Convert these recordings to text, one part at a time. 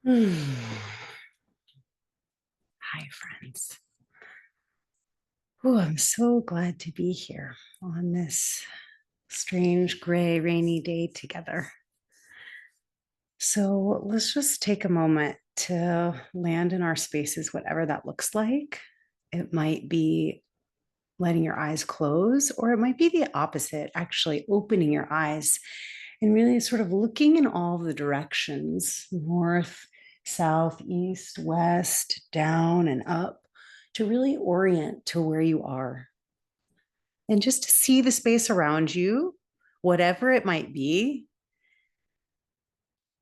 Hi, friends. Oh, I'm so glad to be here on this strange, gray, rainy day together. So let's just take a moment to land in our spaces, whatever that looks like. It might be letting your eyes close, or it might be the opposite, actually opening your eyes and really sort of looking in all the directions, north, south, east, west, down, and up, to really orient to where you are and just to see the space around you, whatever it might be,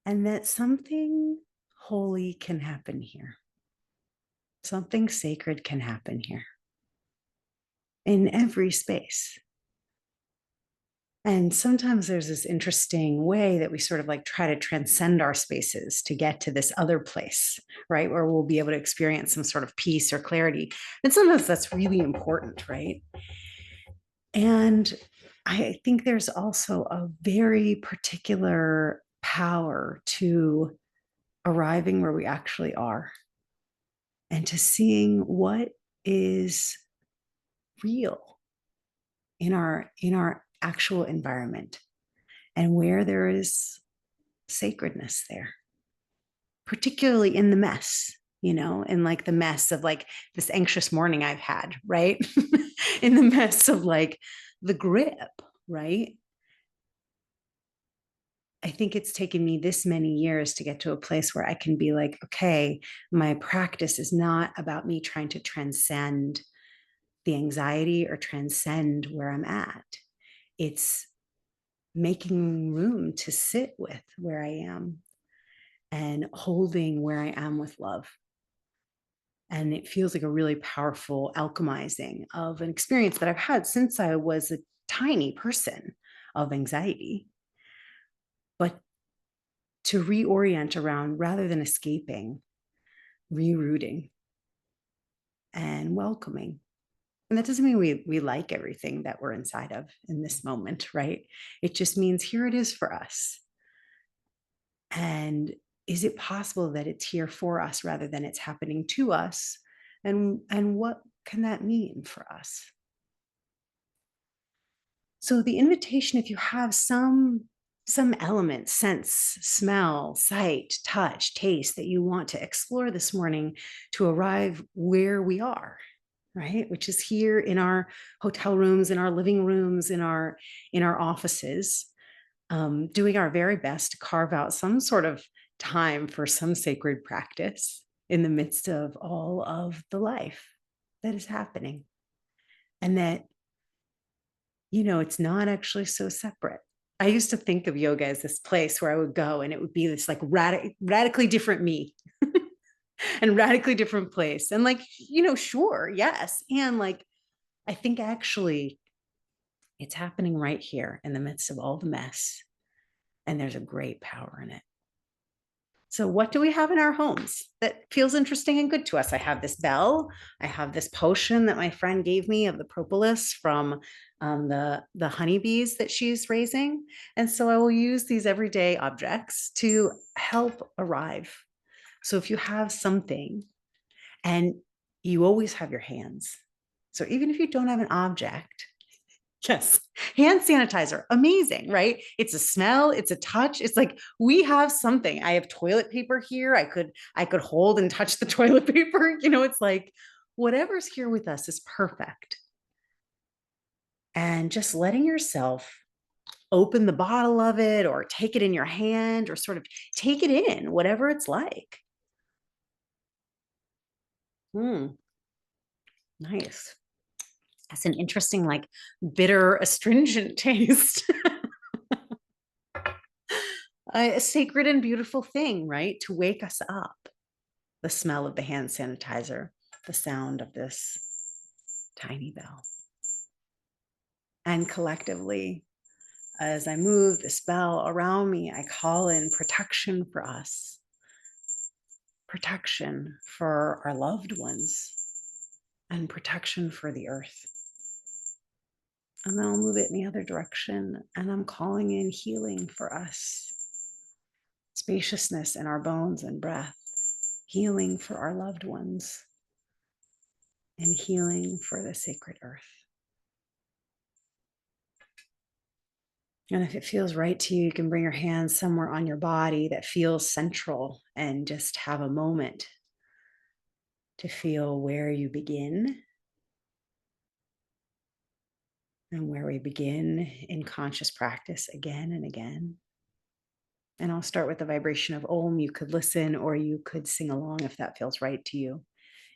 and that something holy can happen here. Something sacred can happen here in every space. And sometimes there's this interesting way that we sort of like try to transcend our spaces to get to this other place, right? Where we'll be able to experience some sort of peace or clarity. And sometimes that's really important, right? And I think there's also a very particular power to arriving where we actually are and to seeing what is real in our actual environment and where there is sacredness there, particularly in the mess, in like the mess of like this anxious morning I've had, right? In the mess of like the grip, right? I think it's taken me this many years to get to a place where I can be like, okay, my practice is not about me trying to transcend the anxiety or transcend where I'm at. It's making room to sit with where I am and holding where I am with love. And it feels like a really powerful alchemizing of an experience that I've had since I was a tiny person of anxiety. But to reorient around rather than escaping, rerouting and welcoming. And that doesn't mean we like everything that we're inside of in this moment, right? It just means here it is for us. And is it possible that it's here for us rather than it's happening to us? And what can that mean for us? So the invitation, if you have some element, sense, smell, sight, touch, taste that you want to explore this morning to arrive where we are, right? Which is here in our hotel rooms, in our living rooms, in our offices, doing our very best to carve out some sort of time for some sacred practice in the midst of all of the life that is happening. And that, it's not actually so separate. I used to think of yoga as this place where I would go and it would be this like radically different me and radically different place. And like, sure, yes. And like, I think actually it's happening right here in the midst of all the mess. And there's a great power in it. So, what do we have in our homes that feels interesting and good to us? I have this bell. I have this potion that my friend gave me of the propolis from the honeybees that she's raising, and so I will use these everyday objects to help arrive. So, if you have something, and you always have your hands, so even if you don't have an object, yes. Hand sanitizer, amazing, right? It's a smell, it's a touch. It's like we have something. I have toilet paper here. I could hold and touch the toilet paper. It's like whatever's here with us is perfect. And just letting yourself open the bottle of it or take it in your hand or sort of take it in, whatever it's like. Nice. That's an interesting, like bitter, astringent taste. A sacred and beautiful thing, right? To wake us up. The smell of the hand sanitizer, the sound of this tiny bell. And collectively, as I move this bell around me, I call in protection for us, protection for our loved ones, and protection for the earth. And then I'll move it in the other direction, and I'm calling in healing for us. spaciousness in our bones and breath, healing for our loved ones, and healing for the sacred earth. And if it feels right to you, you can bring your hands somewhere on your body that feels central and just have a moment to feel where you begin and where we begin in conscious practice again and again. And I'll start with the vibration of Om. You could listen or you could sing along if that feels right to you.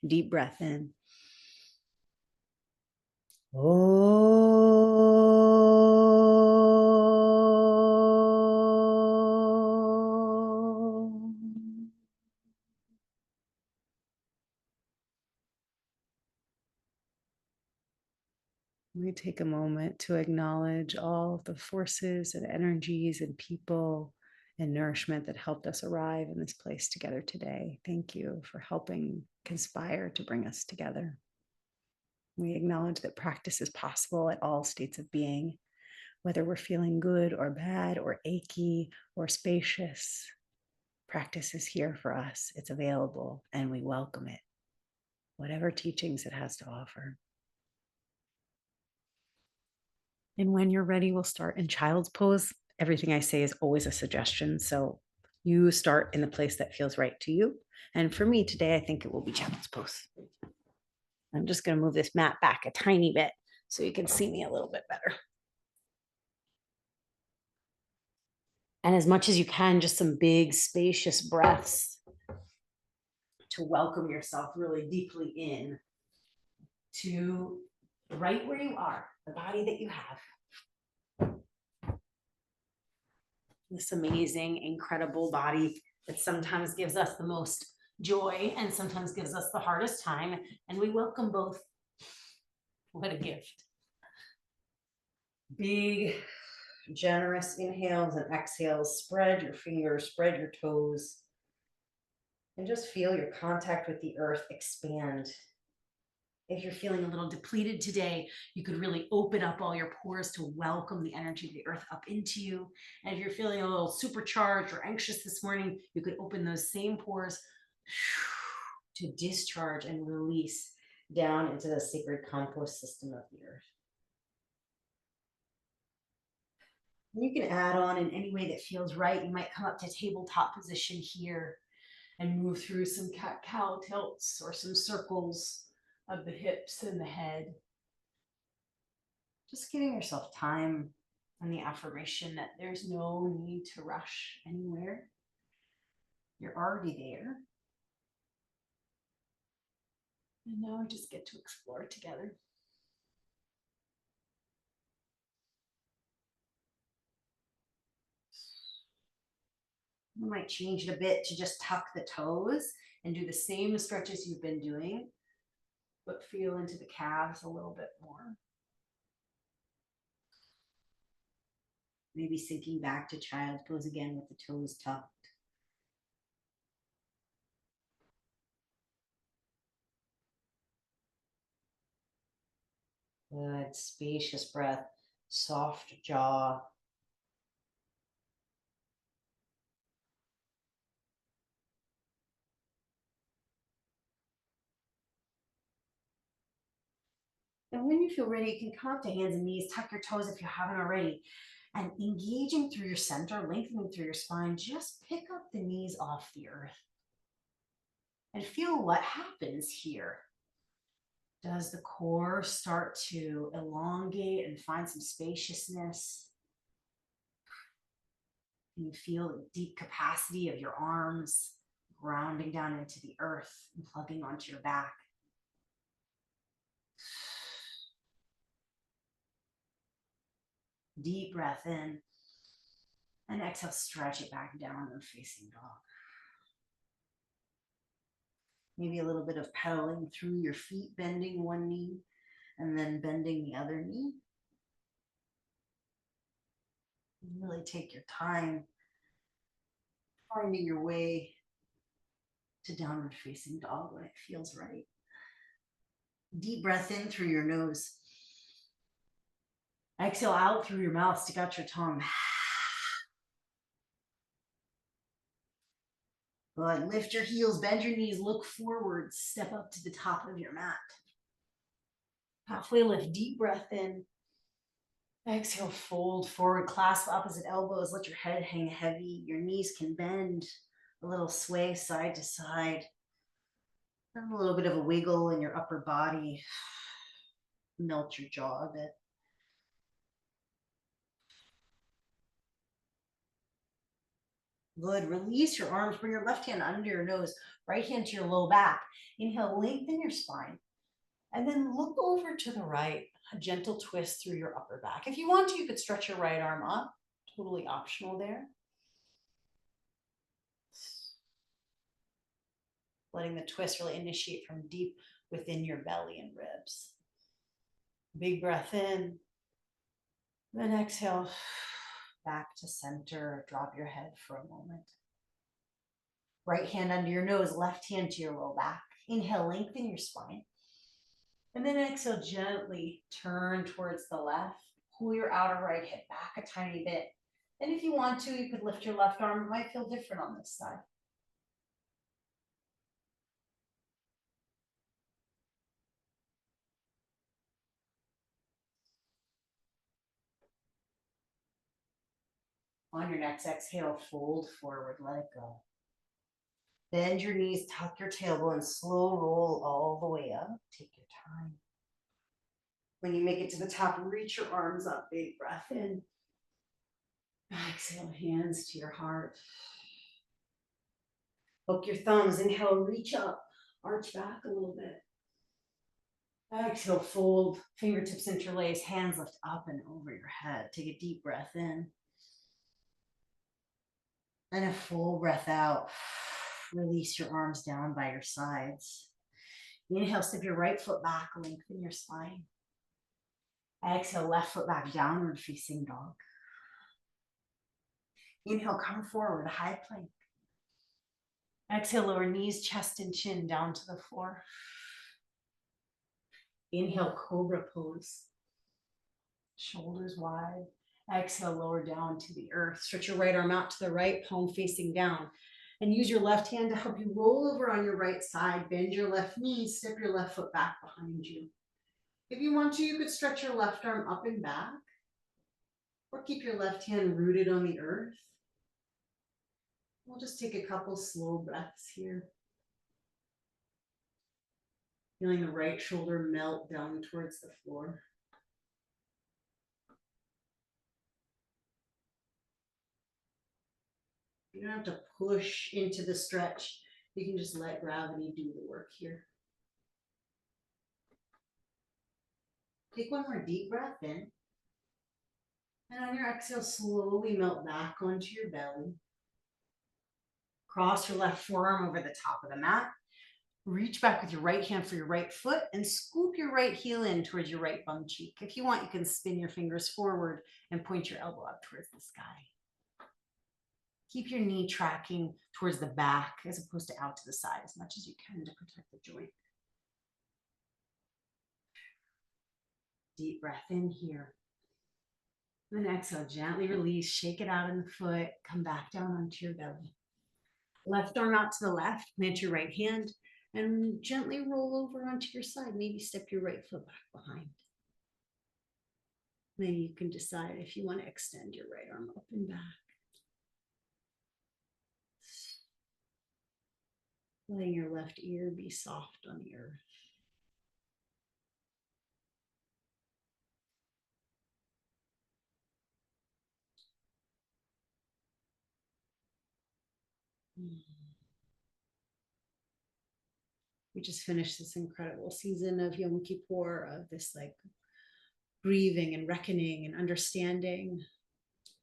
Deep breath in. Om. We take a moment to acknowledge all of the forces and energies and people and nourishment that helped us arrive in this place together today. Thank you for helping conspire to bring us together. We acknowledge that practice is possible at all states of being, whether we're feeling good or bad or achy or spacious. Practice is here for us. It's available and we welcome it, whatever teachings it has to offer. And when you're ready, we'll start in child's pose. Everything I say is always a suggestion. So you start in the place that feels right to you. And for me today, I think it will be child's pose. I'm just going to move this mat back a tiny bit so you can see me a little bit better. And as much as you can, just some big, spacious breaths to welcome yourself really deeply in to right where you are, the body that you have. This amazing, incredible body that sometimes gives us the most joy and sometimes gives us the hardest time. And we welcome both. What a gift. Big, generous inhales and exhales. Spread your fingers, spread your toes, and just feel your contact with the earth expand. If you're feeling a little depleted today, you could really open up all your pores to welcome the energy of the earth up into you. And if you're feeling a little supercharged or anxious this morning, you could open those same pores to discharge and release down into the sacred compost system of the earth. And you can add on in any way that feels right. You might come up to tabletop position here and move through some cat-cow tilts or some circles of the hips and the head. Just giving yourself time and the affirmation that there's no need to rush anywhere. You're already there. And now we just get to explore together. You might change it a bit to just tuck the toes and do the same stretches you've been doing, but feel into the calves a little bit more. Maybe sinking back to child's pose again with the toes tucked. Good, spacious breath, soft jaw. And when you feel ready, you can come up to hands and knees, tuck your toes if you haven't already. And engaging through your center, lengthening through your spine, just pick up the knees off the earth. And feel what happens here. Does the core start to elongate and find some spaciousness? Can you feel the deep capacity of your arms grounding down into the earth and plugging onto your back? Deep breath in. And exhale, stretch it back down and facing dog. Maybe a little bit of pedaling through your feet, bending one knee and then bending the other knee. Really take your time finding your way to downward facing dog when it feels right. Deep breath in through your nose. Exhale out through your mouth, stick out your tongue. Good. Lift your heels, bend your knees, look forward, step up to the top of your mat. Halfway lift, deep breath in. Exhale, fold forward, clasp opposite elbows, let your head hang heavy. Your knees can bend, a little sway side to side. And a little bit of a wiggle in your upper body. Melt your jaw a bit. Good. Release your arms. Bring your left hand under your nose, right hand to your low back. Inhale, lengthen your spine. And then look over to the right, a gentle twist through your upper back. If you want to, you could stretch your right arm up. Totally optional there. Letting the twist really initiate from deep within your belly and ribs. Big breath in. Then exhale back to center. Drop your head for a moment. Right hand under your nose, left hand to your low back. Inhale, lengthen your spine. And then exhale, gently turn towards the left. Pull your outer right hip back a tiny bit. And if you want to, you could lift your left arm. It might feel different on this side. On your next exhale, fold forward, let it go. Bend your knees, tuck your tailbone, slow roll all the way up. Take your time. When you make it to the top, reach your arms up, big breath in. Exhale, hands to your heart. Hook your thumbs, inhale, reach up, arch back a little bit. Exhale, fold, fingertips interlace, hands lift up and over your head. Take a deep breath in. And a full breath out. Release your arms down by your sides. Inhale, step your right foot back, lengthen your spine. Exhale, left foot back, downward facing dog. Inhale, come forward, high plank. Exhale, lower knees, chest and chin down to the floor. Inhale, cobra pose. Shoulders wide. Exhale, lower down to the earth. Stretch your right arm out to the right, palm facing down. And use your left hand to help you roll over on your right side. Bend your left knee, step your left foot back behind you. If you want to, you could stretch your left arm up and back. Or keep your left hand rooted on the earth. We'll just take a couple slow breaths here. Feeling the right shoulder melt down towards the floor. You don't have to push into the stretch. You can just let gravity do the work here. Take one more deep breath in. And on your exhale, slowly melt back onto your belly. Cross your left forearm over the top of the mat. Reach back with your right hand for your right foot and scoop your right heel in towards your right bum cheek. If you want, you can spin your fingers forward and point your elbow up towards the sky. Keep your knee tracking towards the back as opposed to out to the side as much as you can to protect the joint. Deep breath in here. Then exhale, gently release, shake it out in the foot, come back down onto your belly. Left arm out to the left, plant your right hand, and gently roll over onto your side. Maybe step your right foot back behind. Then you can decide if you want to extend your right arm up and back. Letting your left ear be soft on the earth. We just finished this incredible season of Yom Kippur, of this like grieving and reckoning and understanding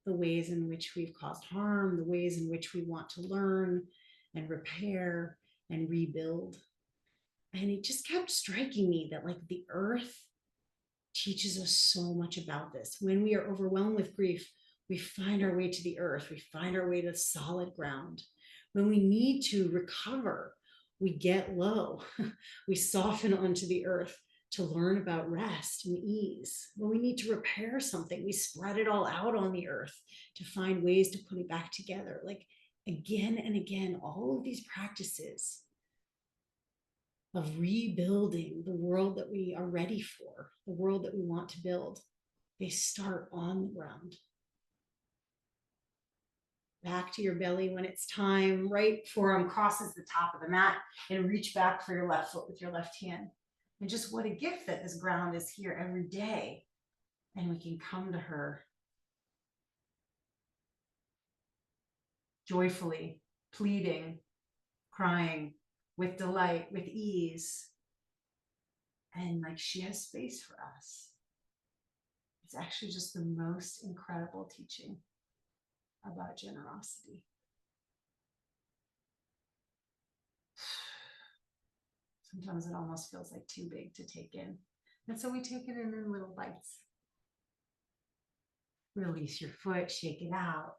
the ways in which we've caused harm, the ways in which we want to learn and repair and rebuild. And it just kept striking me that like the earth teaches us so much about this. When we are overwhelmed with grief, we find our way to the earth. We find our way to solid ground. When we need to recover, we get low. We soften onto the earth to learn about rest and ease. When we need to repair something, we spread it all out on the earth to find ways to put it back together. Like again and again, all of these practices of rebuilding the world that we are ready for, the world that we want to build, they start on the ground. Back to your belly when it's time. Right forearm crosses the top of the mat, and reach back for your left foot with your left hand. And just what a gift that this ground is here every day. And we can come to her joyfully, pleading, crying, with delight, with ease. And like she has space for us. It's actually just the most incredible teaching about generosity. Sometimes it almost feels like too big to take in. And so we take it in little bites. Release your foot, shake it out.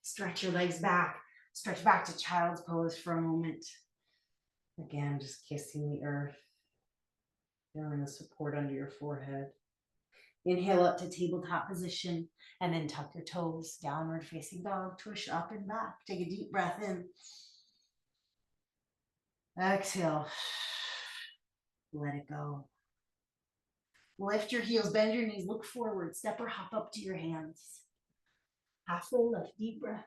Stretch your legs back. Stretch back to child's pose for a moment. Again, just kissing the earth. Feeling the support under your forehead. Inhale up to tabletop position, and then tuck your toes, downward facing dog, twist up and back. Take a deep breath in. Exhale. Let it go. Lift your heels, bend your knees, look forward, step or hop up to your hands. Halfway lift, deep breath.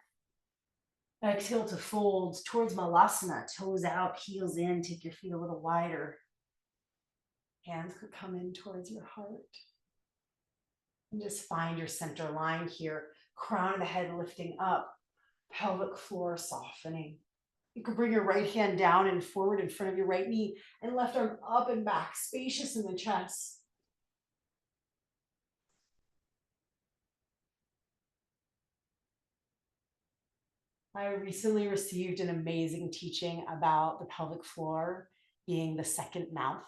Exhale to fold towards Malasana, toes out, heels in, take your feet a little wider. Hands could come in towards your heart. And just find your center line here. Crown of the head lifting up, pelvic floor softening. You can bring your right hand down and forward in front of your right knee, and left arm up and back, spacious in the chest. I recently received an amazing teaching about the pelvic floor being the second mouth.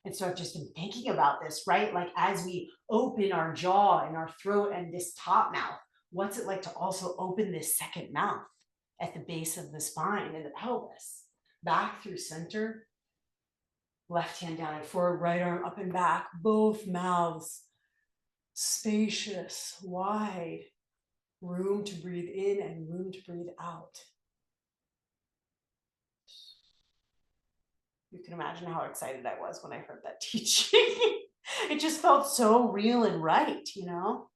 And so I've just been thinking about this, right? Like as we open our jaw and our throat and this top mouth, what's it like to also open this second mouth at the base of the spine and the pelvis? Back through center, left hand down and forward, right arm up and back, both mouths spacious, wide, room to breathe in and room to breathe out. You can imagine how excited I was when I heard that teaching. It just felt so real and right, you know?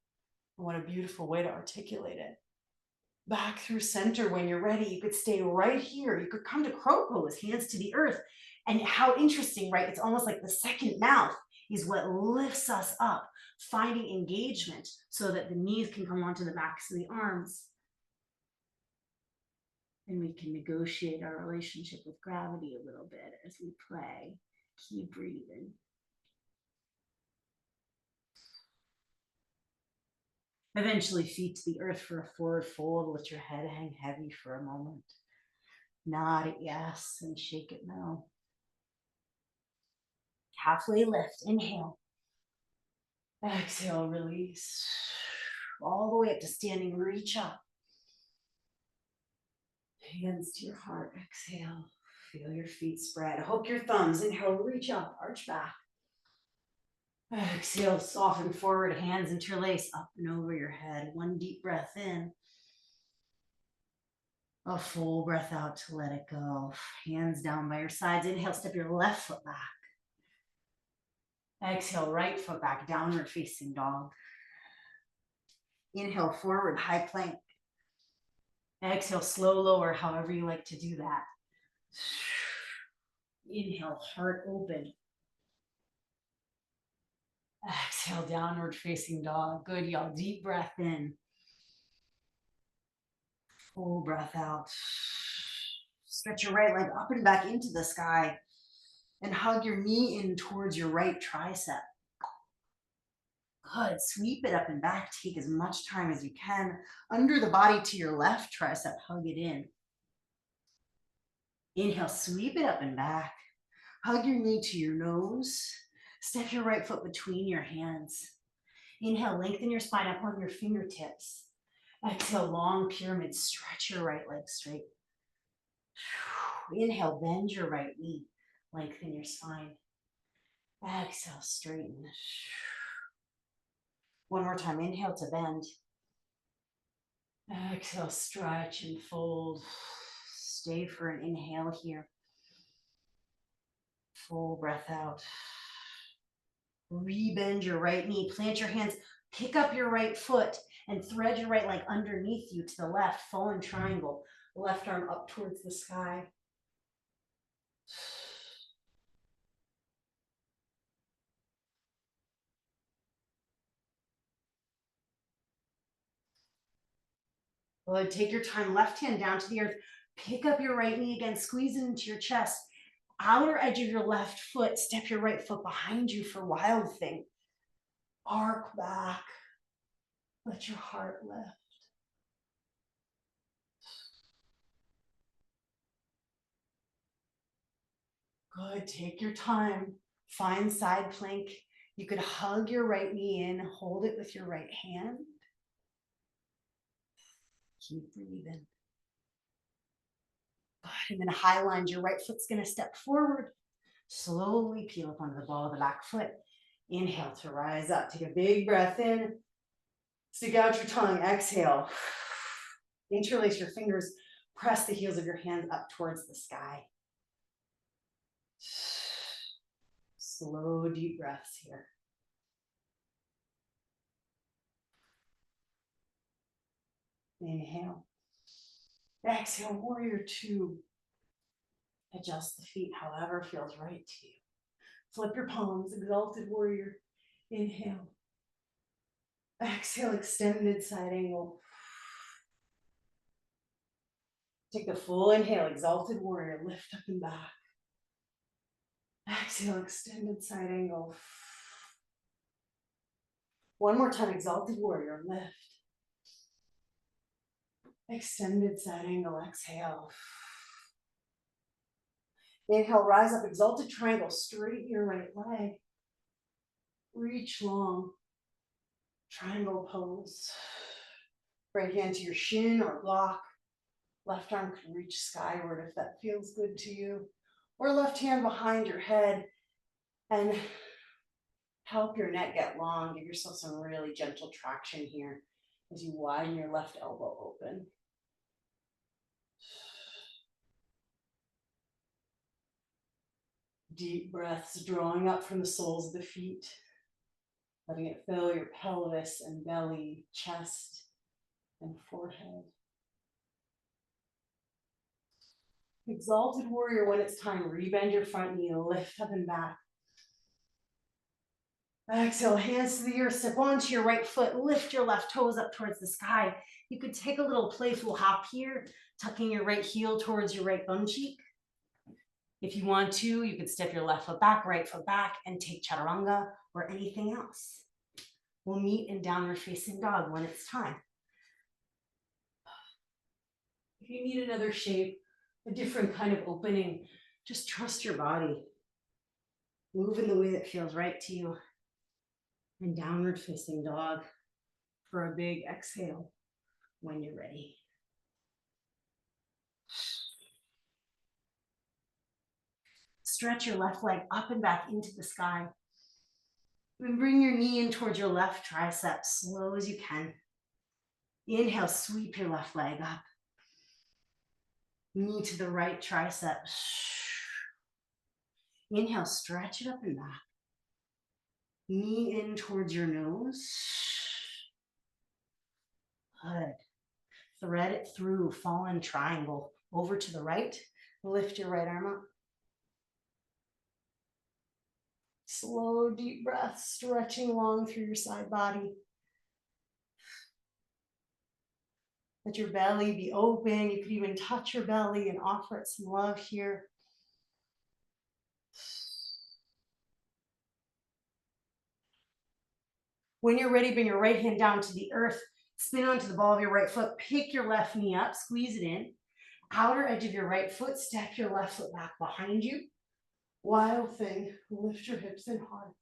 What a beautiful way to articulate it. Back through center when you're ready. You could stay right here. You could come to crow pose, hands to the earth. And how interesting, right? It's almost like the second mouth is what lifts us up, finding engagement so that the knees can come onto the backs of the arms. And we can negotiate our relationship with gravity a little bit as we play. Keep breathing. Eventually, feet to the earth for a forward fold. Let your head hang heavy for a moment. Nod it yes and shake it no. Halfway lift, inhale. Exhale, release. All the way up to standing, reach up. Hands to your heart, exhale. Feel your feet spread. Hook your thumbs, inhale, reach up, arch back. Exhale, soften forward, hands interlace up and over your head. One deep breath in. A full breath out to let it go. Hands down by your sides. Inhale, step your left foot back. Exhale, right foot back, downward facing dog. Inhale, forward, high plank. Exhale, slow lower, however you like to do that. Inhale, heart open. Exhale, downward facing dog. Good, y'all. Deep breath in. Full breath out. Stretch your right leg up and back into the sky. And hug your knee in towards your right tricep. Good. Sweep it up and back. Take as much time as you can. Under the body to your left tricep. Hug it in. Inhale, sweep it up and back. Hug your knee to your nose. Step your right foot between your hands. Inhale, lengthen your spine up on your fingertips. Exhale, long pyramid. Stretch your right leg straight. Inhale, bend your right knee. Lengthen your spine. Exhale, straighten. One more time. Inhale to bend. Exhale, stretch and fold. Stay for an inhale here. Full breath out. Rebend your right knee, plant your hands, pick up your right foot and thread your right leg underneath you to the left, fallen triangle, left arm up towards the sky. Good, take your time, left hand down to the earth, pick up your right knee again, squeeze it into your chest, outer edge of your left foot, step your right foot behind you for wild thing. Arc back, let your heart lift. Good, take your time, find side plank. You could hug your right knee in, hold it with your right hand. Keep breathing. Good, and then high lunge, your right foot's gonna step forward. Slowly peel up onto the ball of the back foot. Inhale to rise up, take a big breath in. Stick out your tongue, exhale. Interlace your fingers, press the heels of your hands up towards the sky. Slow, deep breaths here. Inhale. Exhale, warrior two. Adjust the feet however feels right to you. Flip your palms, exalted warrior. Inhale. Exhale, extended side angle. Take the full inhale, exalted warrior, lift up and back. Exhale, extended side angle. One more time, exalted warrior, lift. Extended side angle, exhale. Inhale, rise up, exalted triangle, straighten your right leg. Reach long, triangle pose. Right hand to your shin or block. Left arm can reach skyward if that feels good to you. Or left hand behind your head and help your neck get long. Give yourself some really gentle traction here as you widen your left elbow open. Deep breaths drawing up from the soles of the feet, letting it fill your pelvis and belly, chest, and forehead. Exalted warrior, when it's time, rebend your front knee, lift up and back. Exhale, hands to the earth, step onto your right foot, lift your left toes up towards the sky. You could take a little playful hop here, tucking your right heel towards your right bum cheek. If you want to, you could step your left foot back, right foot back, and take chaturanga or anything else. We'll meet in downward facing dog when it's time. If you need another shape, a different kind of opening, just trust your body. Move in the way that feels right to you. And downward facing dog for a big exhale when you're ready. Stretch your left leg up and back into the sky. And bring your knee in towards your left tricep, slow as you can. Inhale, sweep your left leg up. Knee to the right tricep. Inhale, stretch it up and back. Knee in towards your nose. Good. Thread it through, fallen triangle. Over to the right. Lift your right arm up. Slow, deep breaths, stretching long through your side body. Let your belly be open. You could even touch your belly and offer it some love here. When you're ready, bring your right hand down to the earth. Spin onto the ball of your right foot. Pick your left knee up, squeeze it in. Outer edge of your right foot, step your left foot back behind you. Wild thing, lift your hips and heart.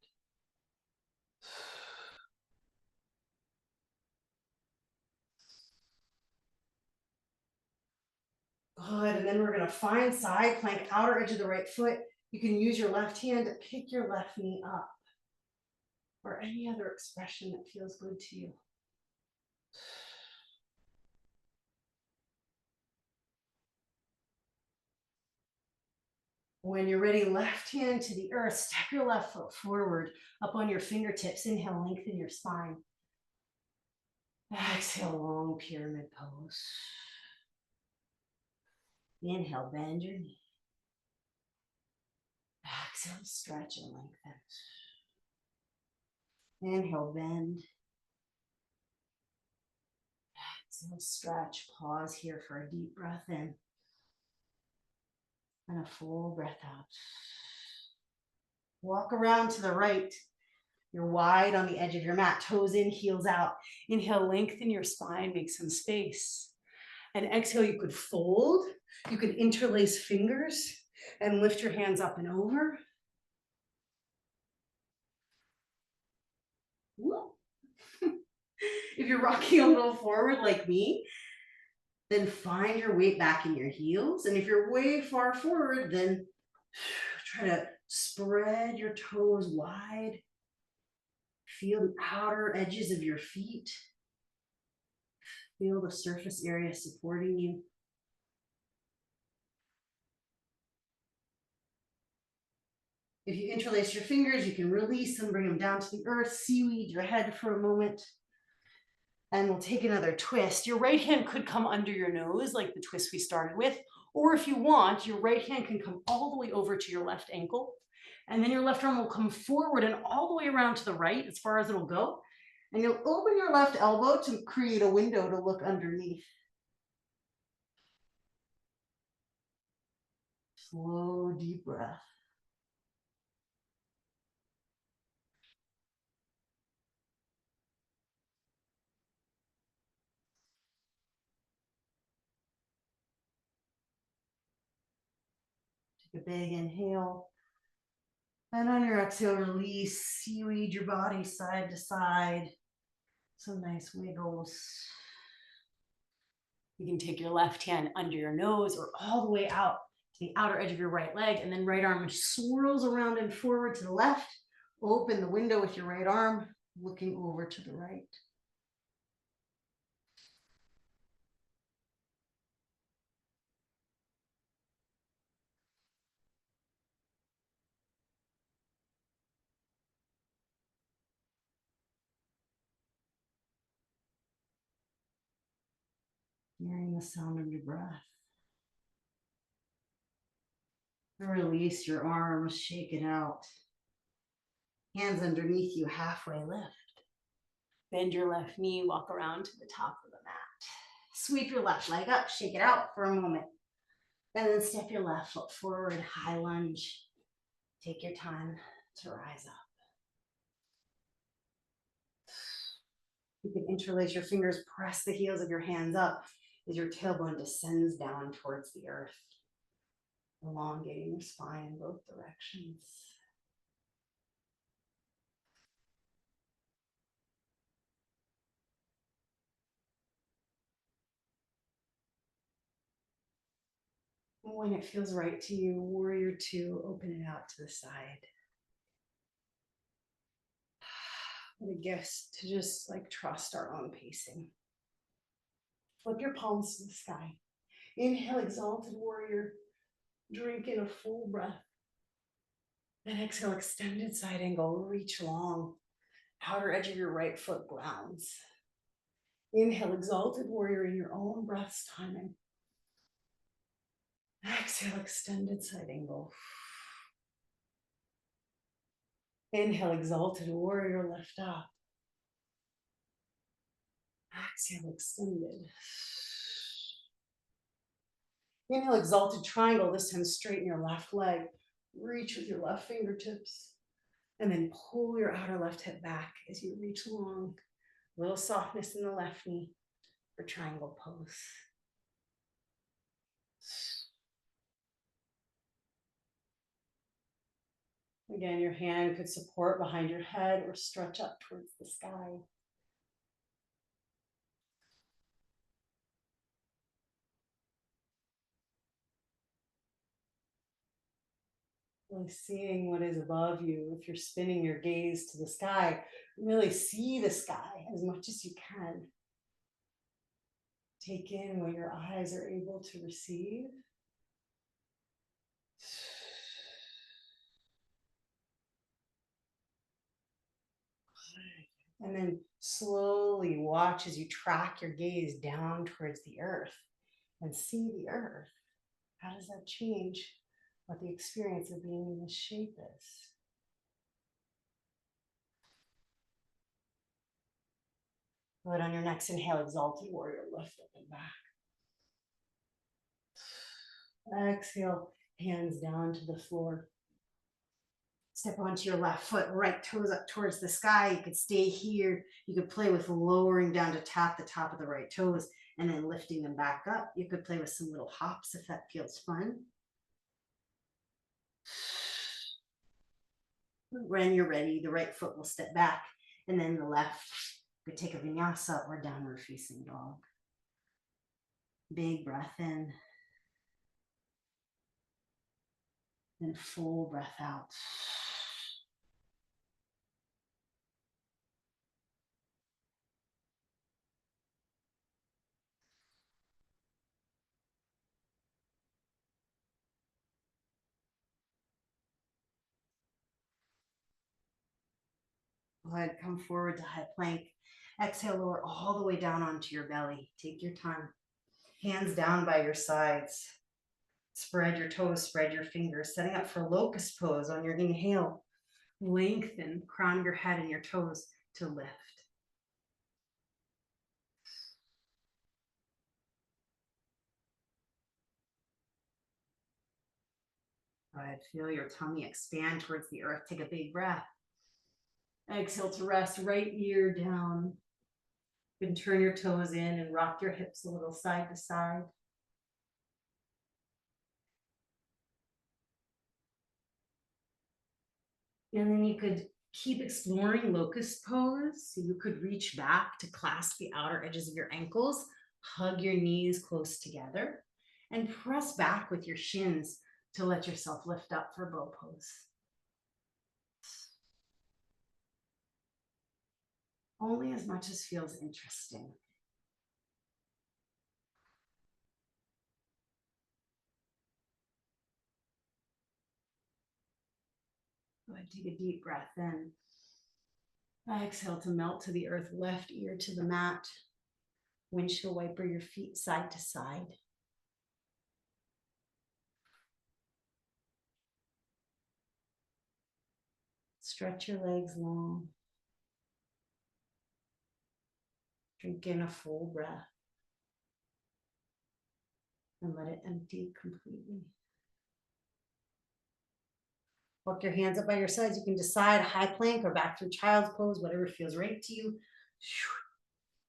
Good, and then we're gonna find side plank, outer edge of the right foot. You can use your left hand to pick your left knee up, or any other expression that feels good to you. When you're ready, left hand to the earth, step your left foot forward, up on your fingertips. Inhale, lengthen your spine. Exhale, long pyramid pose. Inhale, bend your knee. Exhale, stretch and lengthen. Inhale, bend. Exhale, stretch. Pause here for a deep breath in and a full breath out. Walk around to the right. You're wide on the edge of your mat, toes in, heels out. Inhale, lengthen your spine, make some space. And exhale, you could fold, you could interlace fingers and lift your hands up and over. If you're rocking a little forward like me, then find your weight back in your heels. And if you're way far forward, then try to spread your toes wide. Feel the outer edges of your feet. Feel the surface area supporting you. If you interlace your fingers, you can release them, bring them down to the earth, seaweed your head for a moment. And we'll take another twist. Your right hand could come under your nose like the twist we started with, or if you want, your right hand can come all the way over to your left ankle, and then your left arm will come forward and all the way around to the right as far as it'll go. And you'll open your left elbow to create a window to look underneath. Slow, deep breath. Take a big inhale. And on your exhale, release, seaweed your body side to side. Some nice wiggles. You can take your left hand under your nose or all the way out to the outer edge of your right leg, and then right arm swirls around and forward to the left. Open the window with your right arm, looking over to the right. Hearing the sound of your breath. Release your arms, shake it out. Hands underneath you, halfway lift. Bend your left knee, walk around to the top of the mat. Sweep your left leg up, shake it out for a moment. And then step your left foot forward, high lunge. Take your time to rise up. You can interlace your fingers, press the heels of your hands up as your tailbone descends down towards the earth, elongating your spine in both directions. When it feels right to you, warrior two, open it out to the side. What a gift to just like trust our own pacing. Flip your palms to the sky. Inhale, exalted warrior. Drink in a full breath. Then exhale, extended side angle. Reach long. Outer edge of your right foot grounds. Inhale, exalted warrior in your own breath's timing. Exhale, extended side angle. Inhale, exalted warrior, lift up. Exhale, extended. Inhale, exalted triangle, this time straighten your left leg. Reach with your left fingertips. And then pull your outer left hip back as you reach long. A little softness in the left knee for triangle pose. Again, your hand could support behind your head or stretch up towards the sky. Really seeing what is above you. If you're spinning your gaze to the sky, really see the sky as much as you can. Take in what your eyes are able to receive. And then slowly watch as you track your gaze down towards the earth and see the earth. How does that change what the experience of being in this shape is? Good. On your next inhale, exalted warrior, lift up and back. Exhale, hands down to the floor. Step onto your left foot, right toes up towards the sky. You could stay here. You could play with lowering down to tap the top of the right toes and then lifting them back up. You could play with some little hops if that feels fun. When you're ready, the right foot will step back and then the left could take a vinyasa or downward facing dog. Big breath in. Then full breath out. Go ahead, come forward to high plank. Exhale, lower all the way down onto your belly. Take your time. Hands down by your sides. Spread your toes, spread your fingers, setting up for locust pose on your inhale. Lengthen, crown your head and your toes to lift. Good. Feel your tummy expand towards the earth. Take a big breath. Exhale to rest, right ear down. You can turn your toes in and rock your hips a little side to side. And then you could keep exploring locust pose. So you could reach back to clasp the outer edges of your ankles, hug your knees close together, and press back with your shins to let yourself lift up for bow pose. Only as much as feels interesting. Go ahead, take a deep breath in. Exhale to melt to the earth, left ear to the mat. Windshield wiper your feet side to side. Stretch your legs long. Drink in a full breath. And let it empty completely. Walk your hands up by your sides. You can decide high plank or back through child's pose, whatever feels right to you.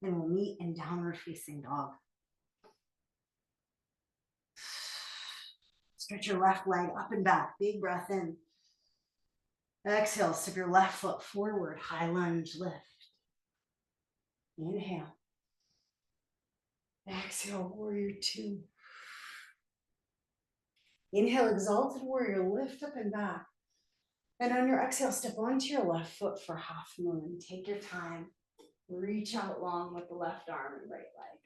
And we'll meet in downward facing dog. Stretch your left leg up and back. Big breath in. Exhale, step your left foot forward. High lunge, lift. Inhale. Exhale, warrior two. Inhale, exalted warrior, lift up and back. And on your exhale, step onto your left foot for half moon. Take your time. Reach out long with the left arm and right leg.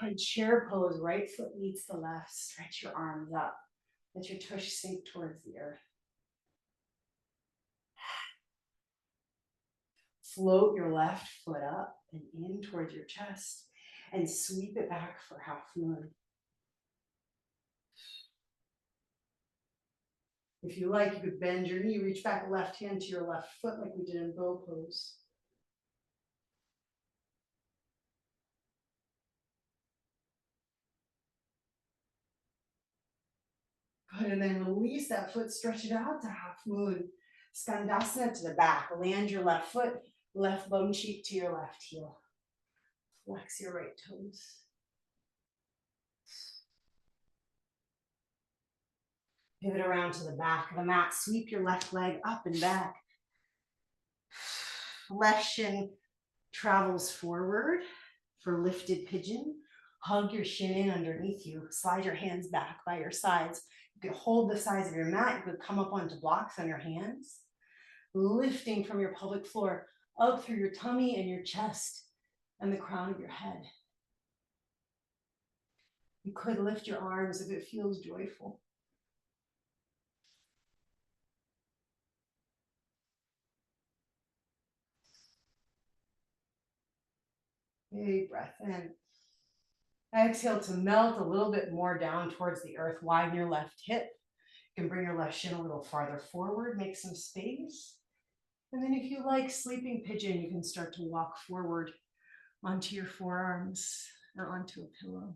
Good. Chair pose. Right foot meets the left. Stretch your arms up. Let your tush sink towards the earth. Float your left foot up and in towards your chest and sweep it back for half moon. If you like, you could bend your knee, reach back left hand to your left foot like we did in bow pose. Good, and then release that foot, stretch it out to half moon. Skandasana to the back. Land your left foot, left bum cheek to your left heel. Flex your right toes. Pivot around to the back of the mat. Sweep your left leg up and back. Left shin travels forward for lifted pigeon. Hug your shin in underneath you. Slide your hands back by your sides. You could hold the sides of your mat. You could come up onto blocks on your hands. Lifting from your pelvic floor up through your tummy and your chest and the crown of your head. You could lift your arms if it feels joyful. Big breath in. Exhale to melt a little bit more down towards the earth. Widen your left hip. You can bring your left shin a little farther forward, make some space. And then if you like sleeping pigeon, you can start to walk forward onto your forearms or onto a pillow.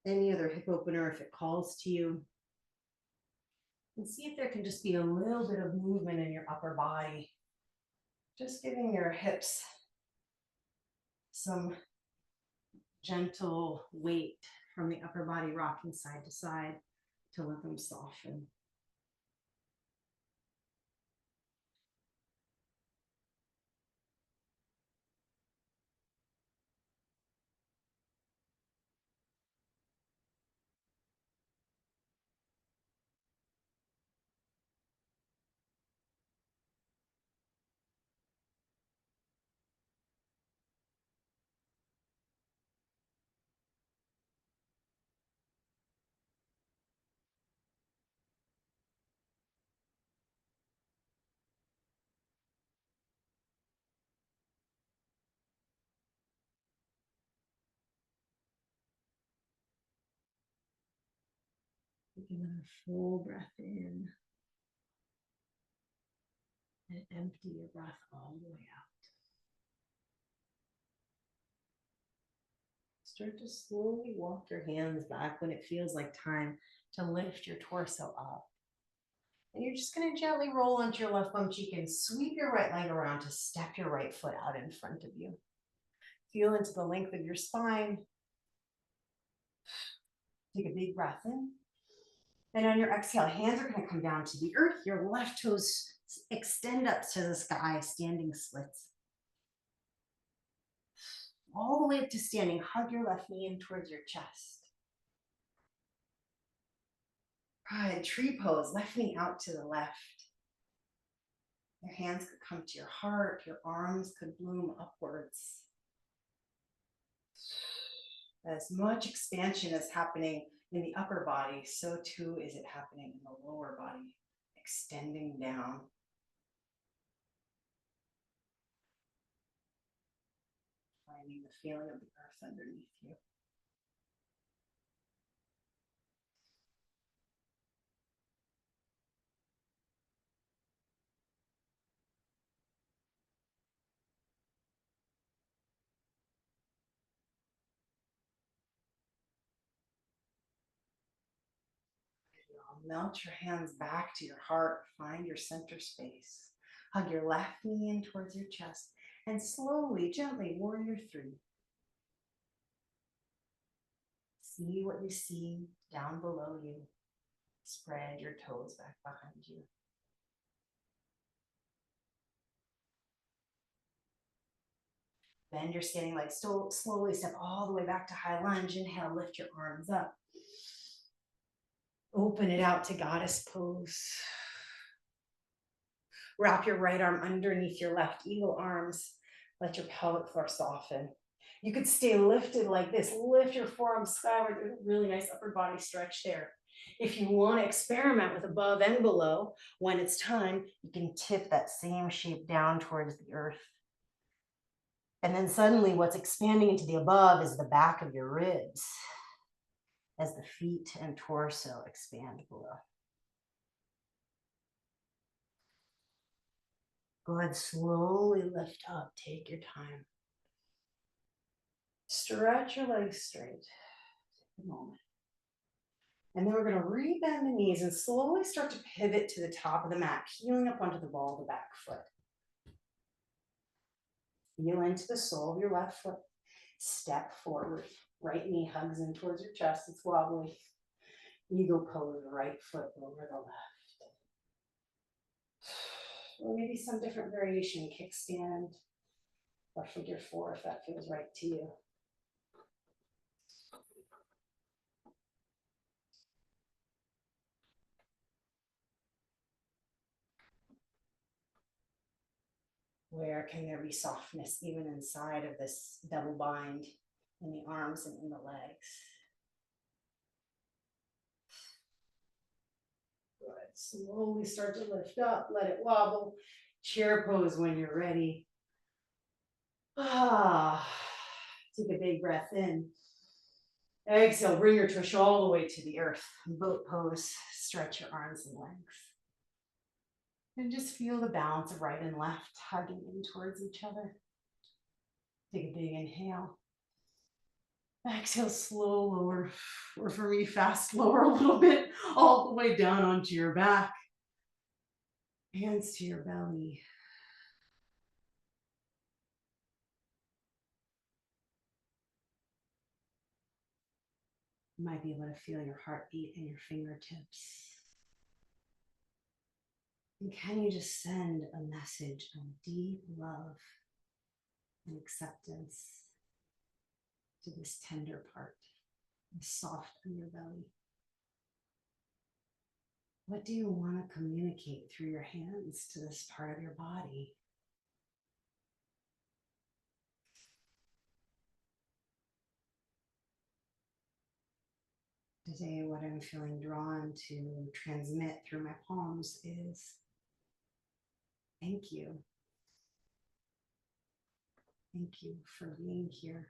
Any other hip opener if it calls to you. And see if there can just be a little bit of movement in your upper body. Just giving your hips some gentle weight from the upper body rocking side to side to let them soften. Take another full breath in and empty your breath all the way out. Start to slowly walk your hands back when it feels like time to lift your torso up. And you're just going to gently roll onto your left bum cheek and sweep your right leg around to step your right foot out in front of you. Feel into the length of your spine. Take a big breath in. And on your exhale, hands are going to come down to the earth. Your left toes extend up to the sky, standing splits. All the way up to standing, hug your left knee in towards your chest. Good, tree pose, left knee out to the left. Your hands could come to your heart, your arms could bloom upwards. As much expansion is happening in the upper body, so too is it happening in the lower body, extending down. Finding the feeling of the earth underneath you. Melt your hands back to your heart. Find your center space. Hug your left knee in towards your chest and slowly, gently, warrior three. See what you see down below you. Spread your toes back behind you. Bend your standing leg. Slowly step all the way back to high lunge. Inhale, lift your arms up. Open it out to goddess pose. Wrap your right arm underneath your left, eagle arms. Let your pelvic floor soften. You could stay lifted like this. Lift your forearms skyward. There's a really nice upper body stretch there. If you want to experiment with above and below, when it's time, you can tip that same shape down towards the earth. And then suddenly what's expanding into the above is the back of your ribs as the feet and torso expand below. Good, slowly lift up, take your time. Stretch your legs straight. Take a moment. And then we're going to rebend the knees and slowly start to pivot to the top of the mat, peeling up onto the ball of the back foot. Feel into the sole of your left foot. Step forward. Right knee hugs in towards your chest. It's wobbly. Eagle pose, right foot over the left. Or maybe some different variation, kickstand or figure four if that feels right to you. Where can there be softness even inside of this double bind in the arms and in the legs? Good. Slowly start to lift up, let it wobble. Chair pose when you're ready. Take a big breath in. Exhale, bring your tush all the way to the earth. Boat pose, stretch your arms and legs. And just feel the balance of right and left hugging in towards each other. Take a big inhale. Exhale, slow lower, or for me, fast lower a little bit, all the way down onto your back. Hands to your belly. You might be able to feel your heartbeat in your fingertips. And can you just send a message of deep love and acceptance to this tender part, this soft underbelly? What do you want to communicate through your hands to this part of your body? Today, what I'm feeling drawn to transmit through my palms is thank you. Thank you for being here.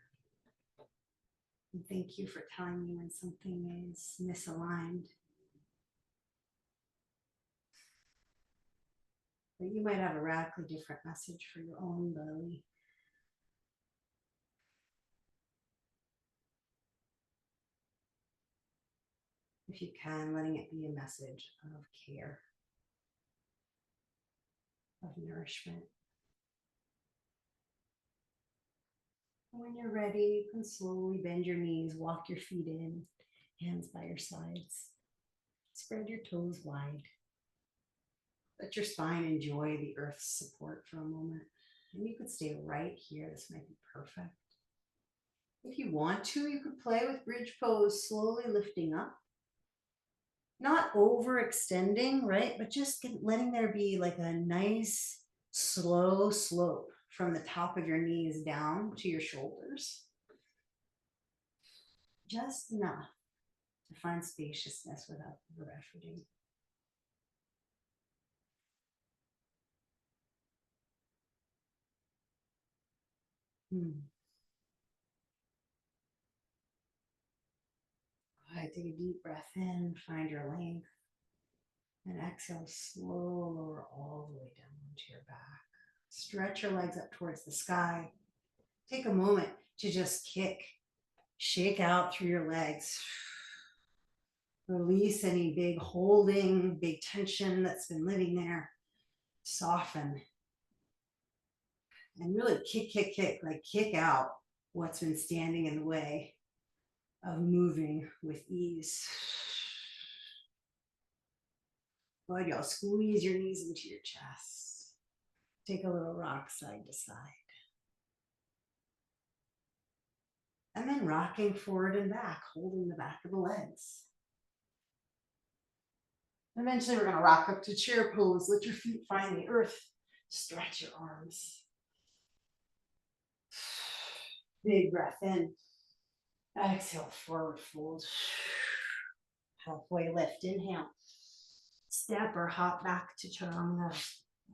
And thank you for telling me when something is misaligned. But you might have a radically different message for your own belly. If you can, letting it be a message of care, of nourishment. When you're ready, you can slowly bend your knees, walk your feet in, hands by your sides. Spread your toes wide. Let your spine enjoy the earth's support for a moment. And you could stay right here. This might be perfect. If you want to, you could play with bridge pose, slowly lifting up. Not overextending, right? But just letting there be like a nice, slow slope from the top of your knees down to your shoulders. Just enough to find spaciousness without over-efforting. Take a deep breath in, find your length, and exhale, slow lower all the way down to your back. Stretch your legs up towards the sky. Take a moment to just kick, shake out through your legs. Release any big holding, big tension that's been living there. Soften. And really kick, like kick out what's been standing in the way of moving with ease. Good, y'all squeeze your knees into your chest. Take a little rock side to side. And then rocking forward and back, holding the back of the legs. Eventually we're gonna rock up to chair pose. Let your feet find the earth. Stretch your arms. Big breath in. Exhale, forward fold. Halfway lift, inhale. Step or hop back to chaturanga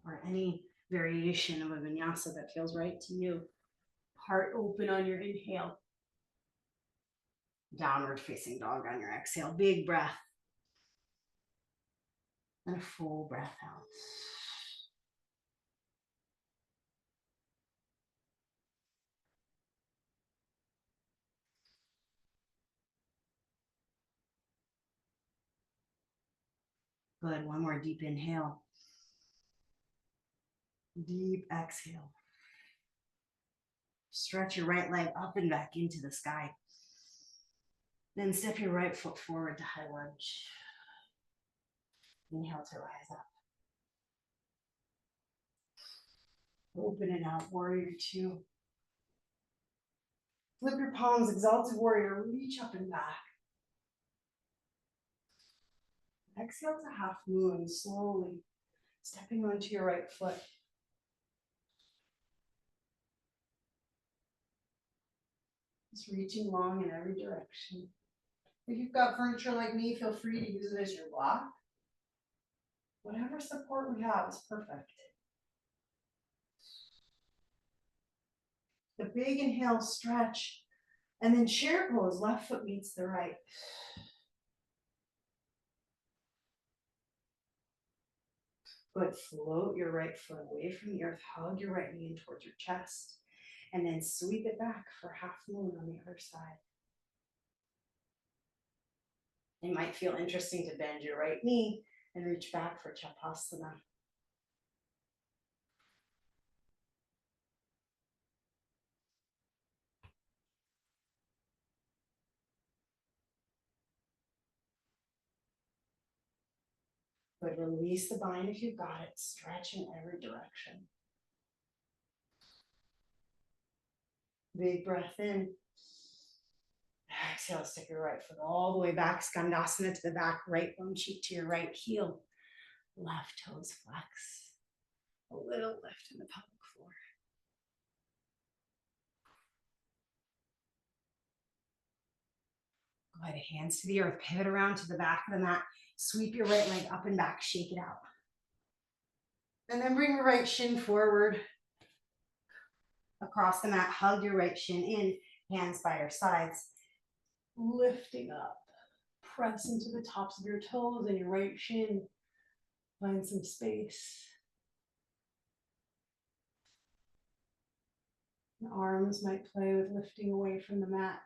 or any variation of a vinyasa that feels right to you. Heart open on your inhale. Downward facing dog on your exhale. Big breath. And a full breath out. Good. One more deep inhale. Deep exhale. Stretch your right leg up and back into the sky. Then step your right foot forward to high lunge. Inhale to rise up. Open it out, warrior two. Flip your palms, exalted warrior, reach up and back. Exhale to half moon, slowly stepping onto your right foot. Just reaching long in every direction. If you've got furniture like me, feel free to use it as your block. Whatever support we have is perfect. The big inhale, stretch, and then chair pose, left foot meets the right. Good, float your right foot away from the earth, hug your right knee in towards your chest, and then sweep it back for half moon on the other side. It might feel interesting to bend your right knee and reach back for Chapasana. But release the bind if you've got it. Stretch in every direction. Big breath in. Exhale, stick your right foot all the way back. Skandasana to the back. Right bum cheek to your right heel. Left toes flex. A little lift in the pelvic floor. Go ahead, hands to the earth. Pivot around to the back of the mat. Sweep your right leg up and back. Shake it out. And then bring your right shin forward. Across the mat, hug your right shin in. Hands by your sides. Lifting up. Press into the tops of your toes and your right shin. Find some space. The arms might play with lifting away from the mat,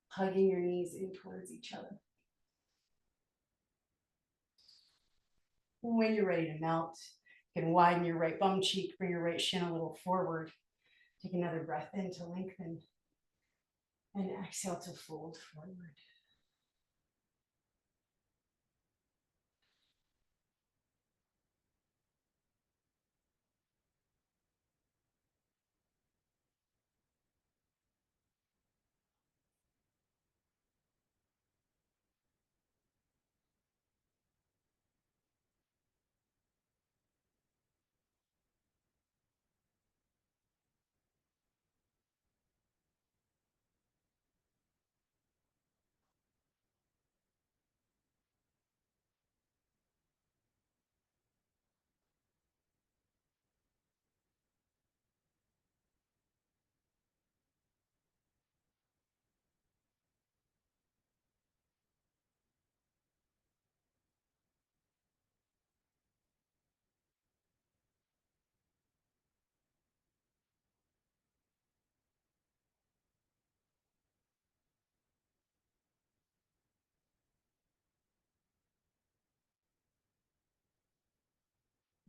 hugging your knees in towards each other. When you're ready to melt, you can widen your right bum cheek, bring your right shin a little forward. Take another breath in to lengthen, and exhale to fold forward.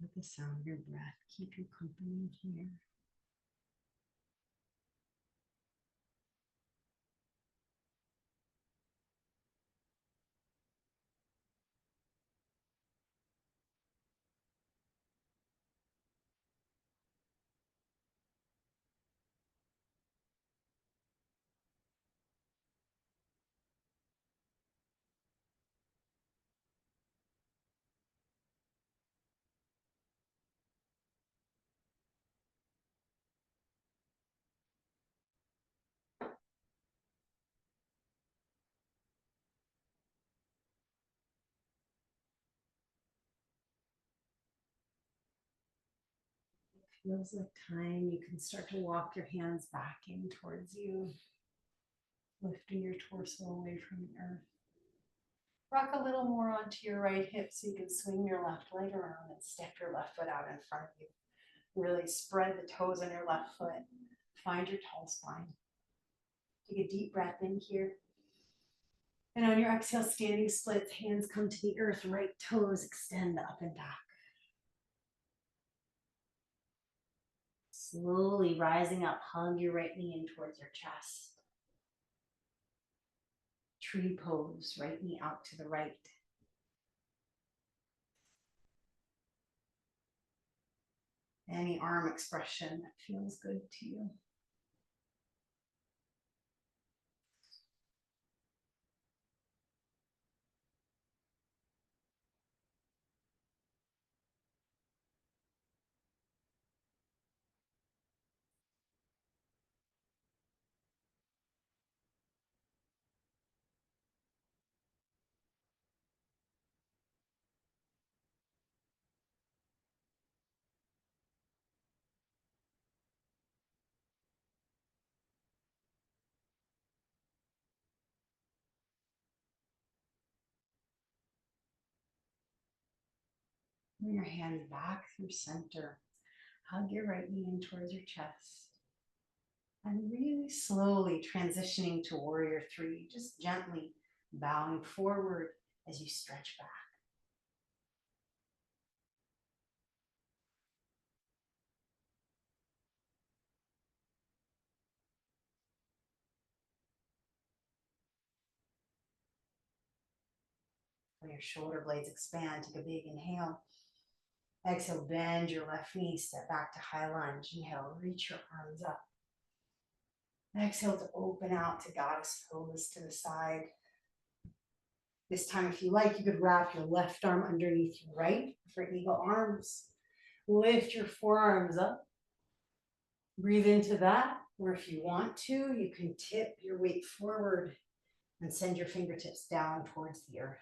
Let the sound of your breath keep you company here. Feels like time. You can start to walk your hands back in towards you, lifting your torso away from the earth. Rock a little more onto your right hip so you can swing your left leg around and step your left foot out in front of you. Really spread the toes on your left foot. Find your tall spine. Take a deep breath in here. And on your exhale, standing splits, hands come to the earth, right toes extend up and back. Slowly rising up, hug your right knee in towards your chest. Tree pose, right knee out to the right. Any arm expression that feels good to you. Bring your hands back through center. Hug your right knee in towards your chest. And really slowly transitioning to warrior three, just gently bowing forward as you stretch back. When your shoulder blades expand, take a big inhale. Exhale, bend your left knee, step back to high lunge. Inhale, reach your arms up. Exhale to open out to goddess pose to the side. This time, if you like, you could wrap your left arm underneath your right for eagle arms. Lift your forearms up. Breathe into that, or if you want to, you can tip your weight forward and send your fingertips down towards the earth.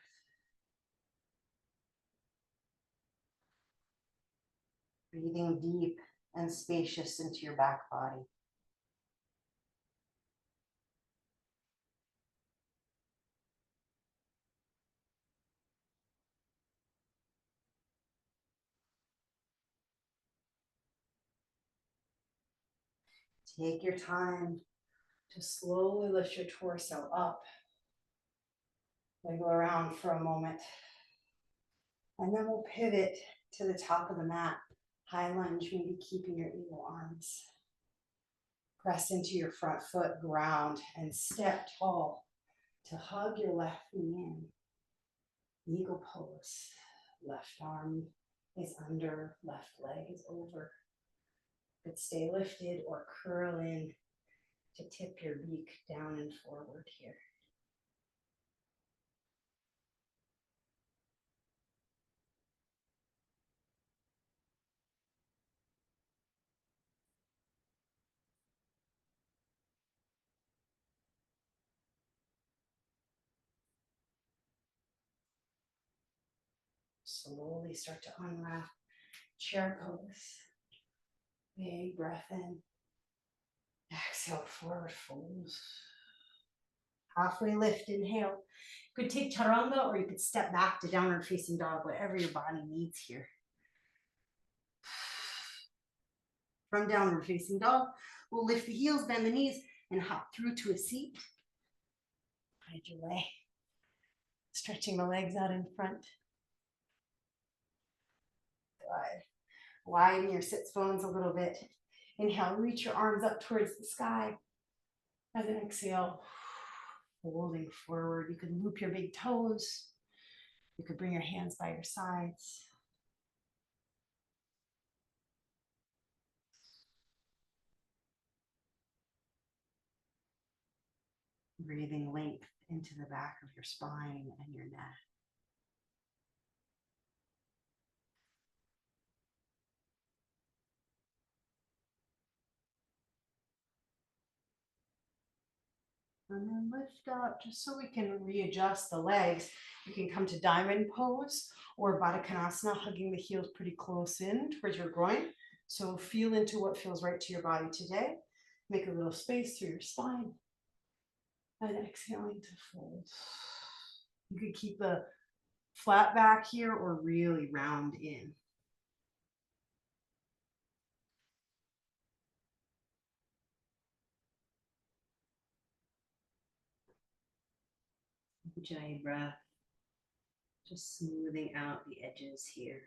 Breathing deep and spacious into your back body. Take your time to slowly lift your torso up. Wiggle around for a moment. And then we'll pivot to the top of the mat. High lunge, maybe keeping your eagle arms. Press into your front foot, ground, and step tall to hug your left knee in. Eagle pose. Left arm is under, left leg is over. Could stay lifted or curl in to tip your beak down and forward here. Slowly start to unwrap chair pose. Big breath in. Exhale, forward fold. Halfway lift, inhale. You could take chaturanga or you could step back to downward facing dog, whatever your body needs here. From downward facing dog, we'll lift the heels, bend the knees, and hop through to a seat. Find your way. Stretching the legs out in front. Good. Widen your sits bones a little bit. Inhale, reach your arms up towards the sky. As an exhale, folding forward. You could loop your big toes. You could bring your hands by your sides. Breathing length into the back of your spine and your neck. And then lift up just so we can readjust the legs. You can come to diamond pose or Baddha Konasana, hugging the heels pretty close in towards your groin. So feel into what feels right to your body today. Make a little space through your spine. And exhaling to fold. You could keep the flat back here or really round in. Ujjayi breath. Just smoothing out the edges here.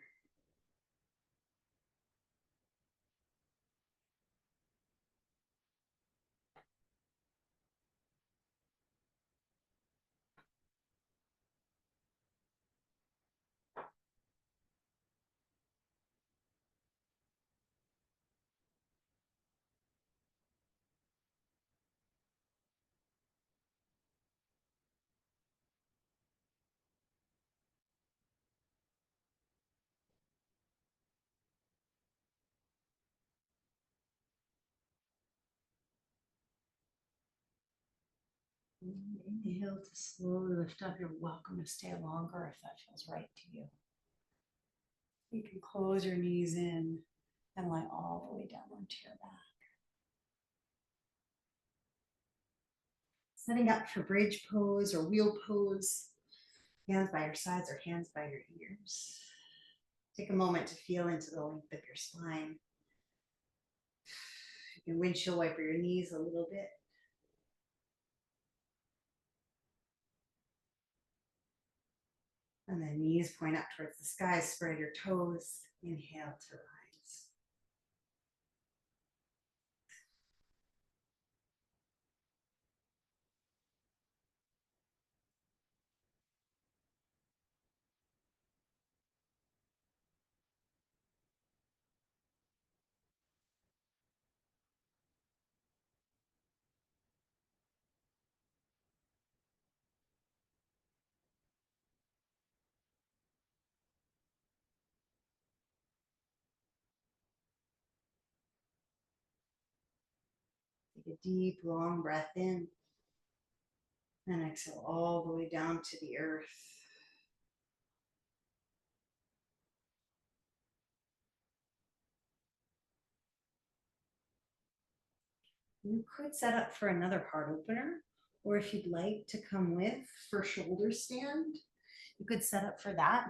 Inhale to slowly lift up. You're welcome to stay longer if that feels right to you. You can close your knees in and lie all the way down onto your back. Setting up for bridge pose or wheel pose. Hands by your sides or hands by your ears. Take a moment to feel into the length of your spine. You can windshield wiper your knees a little bit. And then knees point up towards the sky, spread your toes. Inhale to rise. Take a deep, long breath in and exhale all the way down to the earth. You could set up for another heart opener, or if you'd like to come with for shoulder stand, you could set up for that.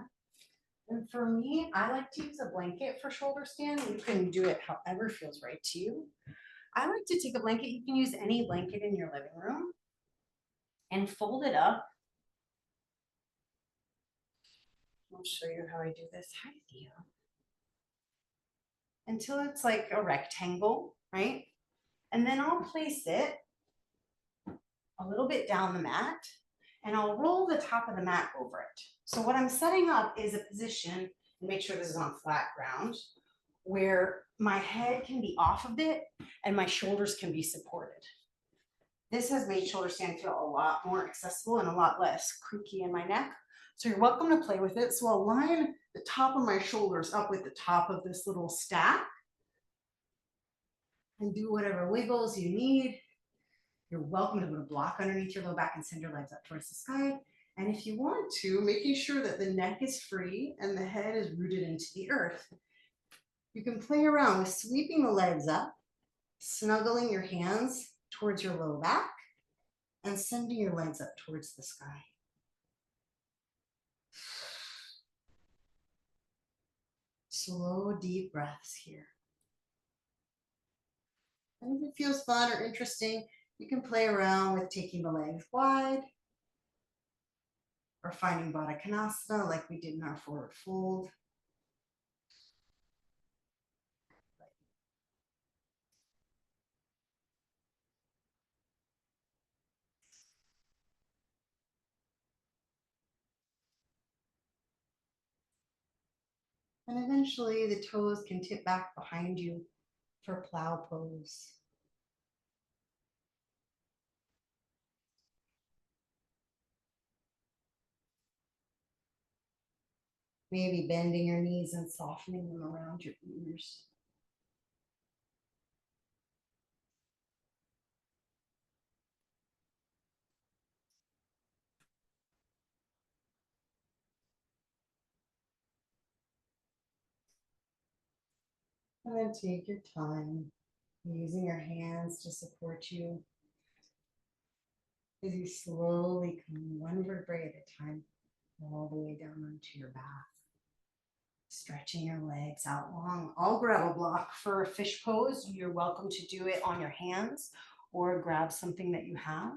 And for me, I like to use a blanket for shoulder stand. You can do it however feels right to you. I like to take a blanket. You can use any blanket in your living room and fold it up. I'll show you how I do this. Hi, Theo. Until it's like a rectangle, right? And then I'll place it a little bit down the mat and I'll roll the top of the mat over it. So what I'm setting up is a position, and make sure this is on flat ground, where my head can be off of it and my shoulders can be supported. This has made shoulder stand feel a lot more accessible and a lot less creaky in my neck. So you're welcome to play with it. So I'll line the top of my shoulders up with the top of this little stack and do whatever wiggles you need. You're welcome to put a block underneath your low back and send your legs up towards the sky. And if you want to, making sure that the neck is free and the head is rooted into the earth, you can play around with sweeping the legs up, snuggling your hands towards your low back, and sending your legs up towards the sky. Slow, deep breaths here. And if it feels fun or interesting, you can play around with taking the legs wide or finding Baddha Konasana like we did in our forward fold. And eventually the toes can tip back behind you for plow pose. Maybe bending your knees and softening them around your ears. And then take your time, using your hands to support you as you slowly come one vertebrae at a time all the way down onto your back. Stretching your legs out long. I'll grab a block for a fish pose. You're welcome to do it on your hands or grab something that you have.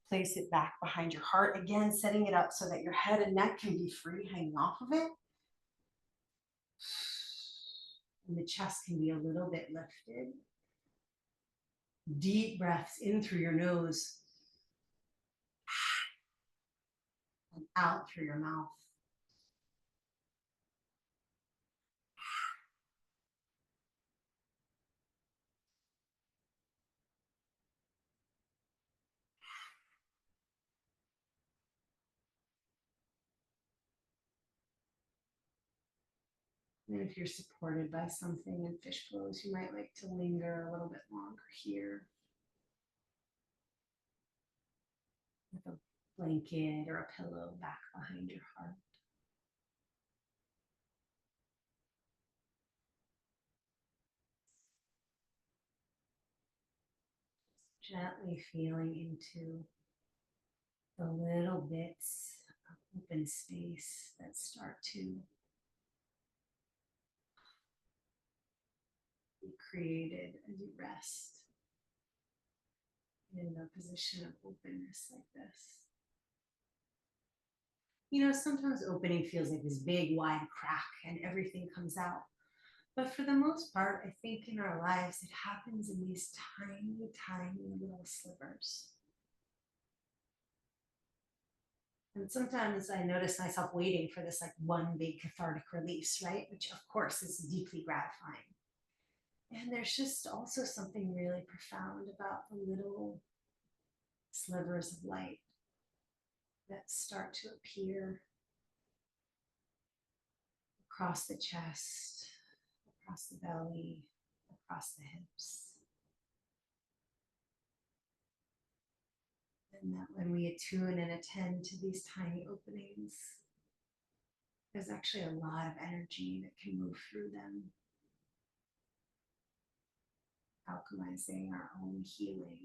Place it back behind your heart. Again, setting it up so that your head and neck can be free hanging off of it. And the chest can be a little bit lifted. Deep breaths in through your nose and out through your mouth. And if you're supported by something in fish pose, you might like to linger a little bit longer here with a blanket or a pillow back behind your heart. Gently feeling into the little bits of open space that start to created as you rest in a position of openness like this. You know, sometimes opening feels like this big, wide crack and everything comes out. But for the most part, I think in our lives, it happens in these tiny, tiny little slivers. And sometimes I notice myself waiting for this like one big cathartic release, right? Which of course is deeply gratifying. And there's just also something really profound about the little slivers of light that start to appear across the chest, across the belly, across the hips. And that when we attune and attend to these tiny openings, there's actually a lot of energy that can move through them, alchemizing our own healing,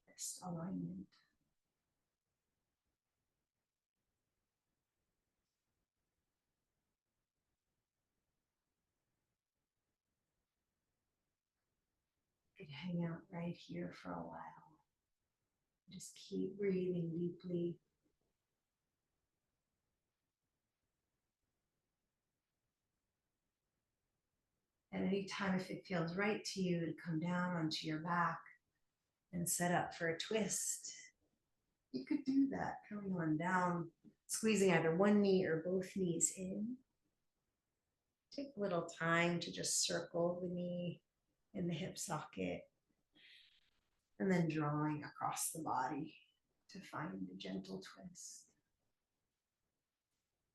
this alignment. You could hang out right here for a while. Just keep breathing deeply. At any time, if it feels right to you to come down onto your back and set up for a twist, you could do that, coming on down, squeezing either one knee or both knees in. Take a little time to just circle the knee in the hip socket and then drawing across the body to find a gentle twist.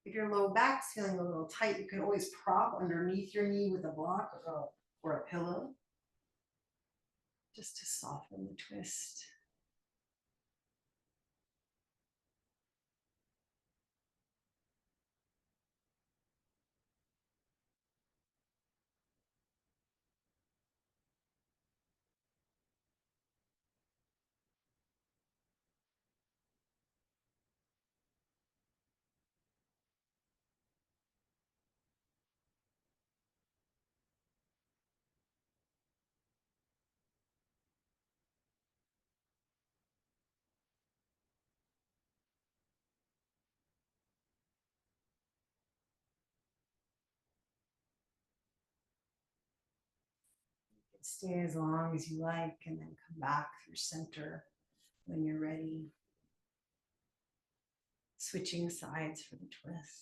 If your low back's feeling a little tight, you can always prop underneath your knee with a block or a pillow just to soften the twist. Stay as long as you like and then come back through center when you're ready. Switching sides for the twist.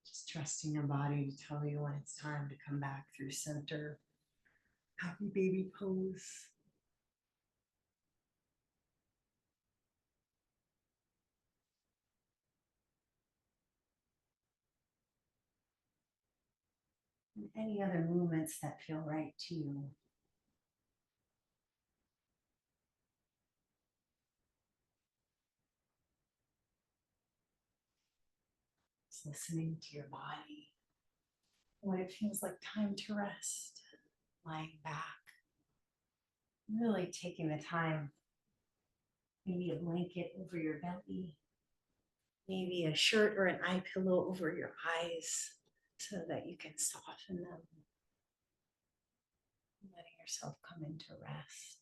Just trusting your body to tell you when it's time to come back through center. Happy baby pose. And any other movements that feel right to you. Just listening to your body. When it feels like time to rest. Lying back. Really taking the time. Maybe a blanket over your belly. Maybe a shirt or an eye pillow over your eyes so that you can soften them. Letting yourself come into rest.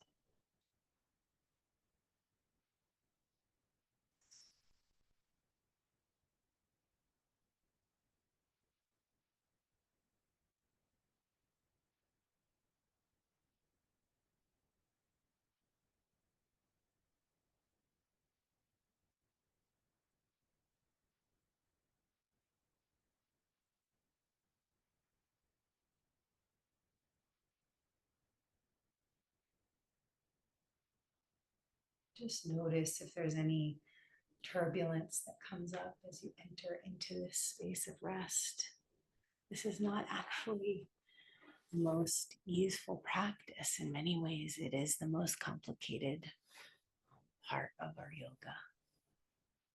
Just notice if there's any turbulence that comes up as you enter into this space of rest. This is not actually the most easeful practice. In many ways, it is the most complicated part of our yoga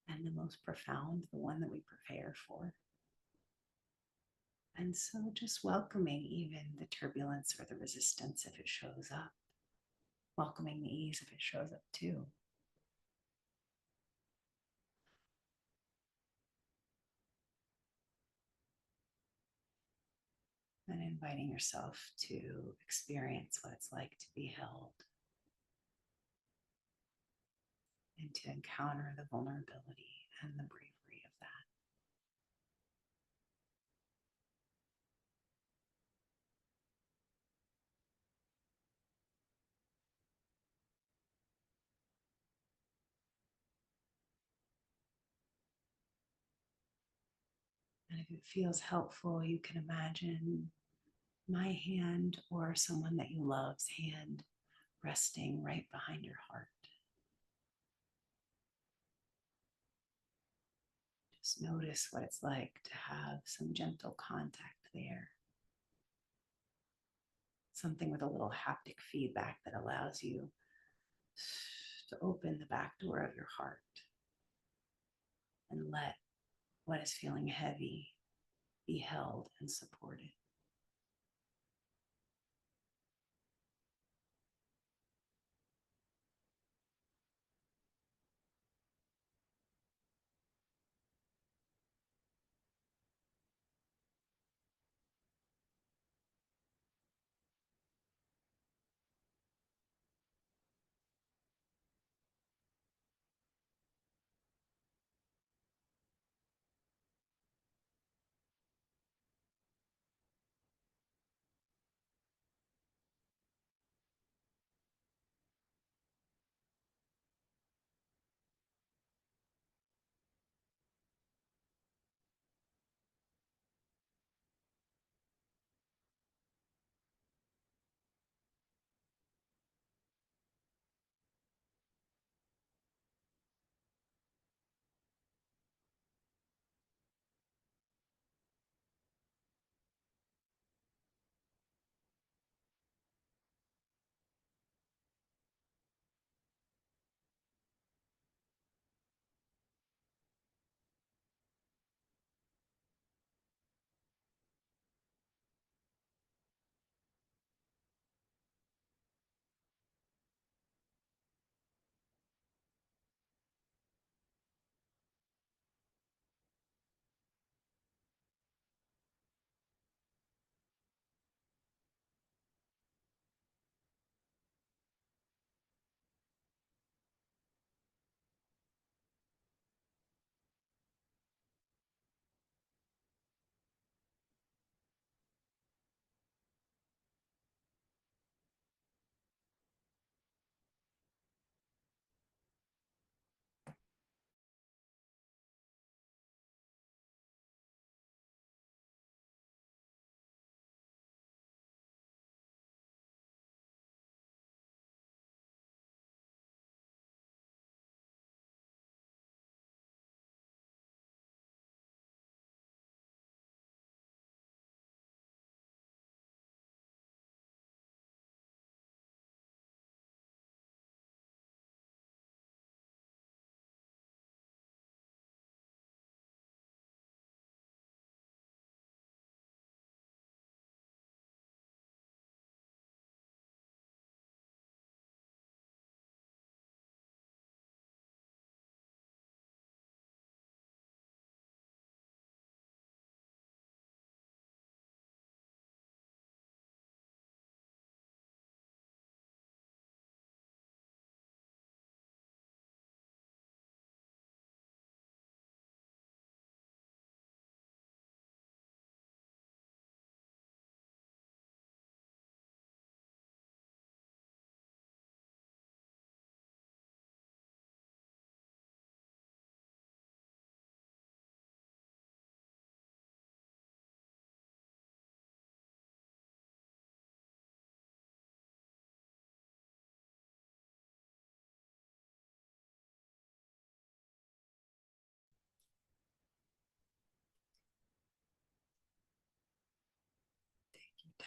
and the most profound, the one that we prepare for. And so just welcoming even the turbulence or the resistance if it shows up, welcoming the ease if it shows up too. And inviting yourself to experience what it's like to be held and to encounter the vulnerability and the bravery of that. And if it feels helpful, you can imagine my hand or someone that you love's hand resting right behind your heart. Just notice what it's like to have some gentle contact there. Something with a little haptic feedback that allows you to open the back door of your heart and let what is feeling heavy be held and supported.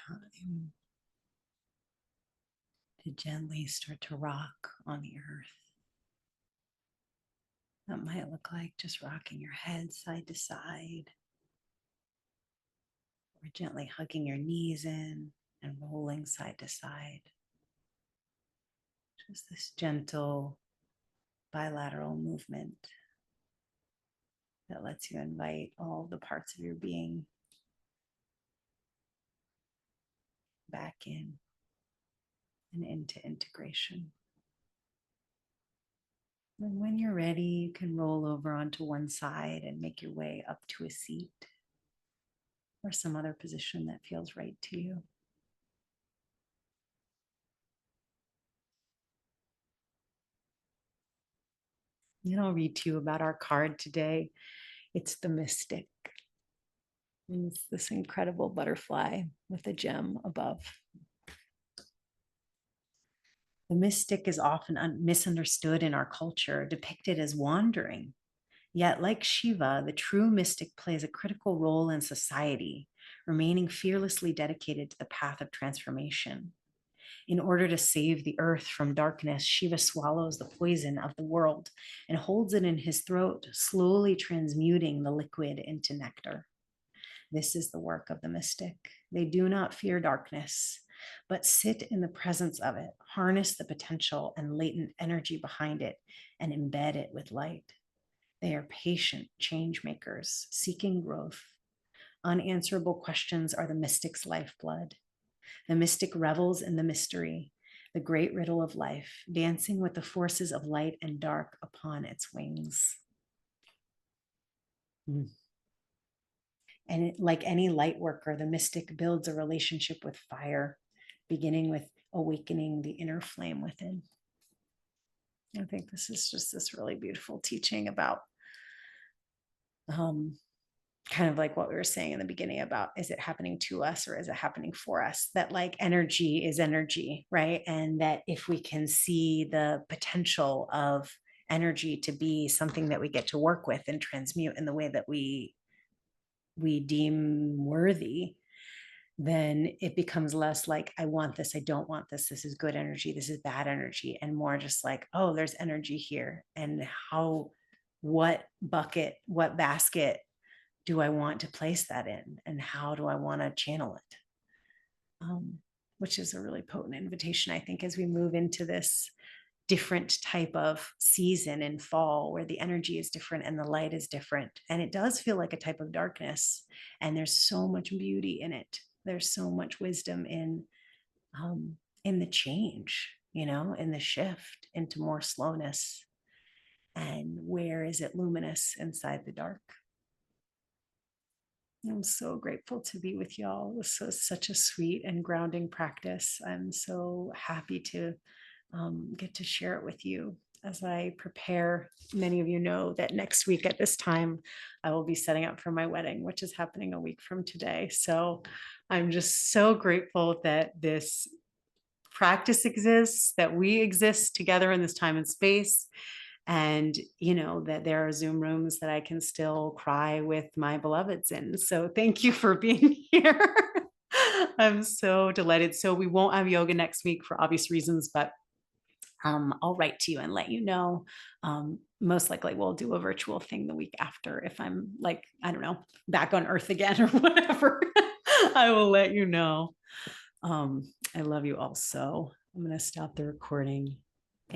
time to gently start to rock on the earth. That might look like just rocking your head side to side, or gently hugging your knees in and rolling side to side. Just this gentle bilateral movement that lets you invite all the parts of your being back in and into integration. And when you're ready, you can roll over onto one side and make your way up to a seat or some other position that feels right to you. And I'll read to you about our card today. It's the Mystic. And it's this incredible butterfly with a gem above. The mystic is often misunderstood in our culture, depicted as wandering. Yet, like Shiva, the true mystic plays a critical role in society, remaining fearlessly dedicated to the path of transformation. In order to save the earth from darkness, Shiva swallows the poison of the world and holds it in his throat, slowly transmuting the liquid into nectar. This is the work of the mystic. They do not fear darkness, but sit in the presence of it, harness the potential and latent energy behind it, and embed it with light. They are patient change makers, seeking growth. Unanswerable questions are the mystic's lifeblood. The mystic revels in the mystery, the great riddle of life, dancing with the forces of light and dark upon its wings. And like any light worker, the mystic builds a relationship with fire, beginning with awakening the inner flame within. I think this is just this really beautiful teaching about kind of like what we were saying in the beginning about, is it happening to us or is it happening for us? That like energy is energy, right? And that if we can see the potential of energy to be something that we get to work with and transmute in the way that we deem worthy, then it becomes less like, I want this, I don't want this, this is good energy, this is bad energy, and more just like, oh, there's energy here. And what bucket, what basket do I want to place that in? And how do I want to channel it? Which is a really potent invitation, I think, as we move into this different type of season in fall where the energy is different and the light is different. And it does feel like a type of darkness. And there's so much beauty in it. There's so much wisdom in the change, in the shift into more slowness. And where is it luminous inside the dark? I'm so grateful to be with y'all. This was such a sweet and grounding practice. I'm so happy to get to share it with you as I prepare. Many of you know that next week at this time, I will be setting up for my wedding, which is happening a week from today. So I'm just so grateful that this practice exists, that we exist together in this time and space. And, that there are Zoom rooms that I can still cry with my beloveds in. So thank you for being here. I'm so delighted. So we won't have yoga next week for obvious reasons, but I'll write to you and let you know. Most likely we'll do a virtual thing the week after if I'm like, I don't know, back on earth again or whatever. I will let you know. I love you all so. I'm going to stop the recording.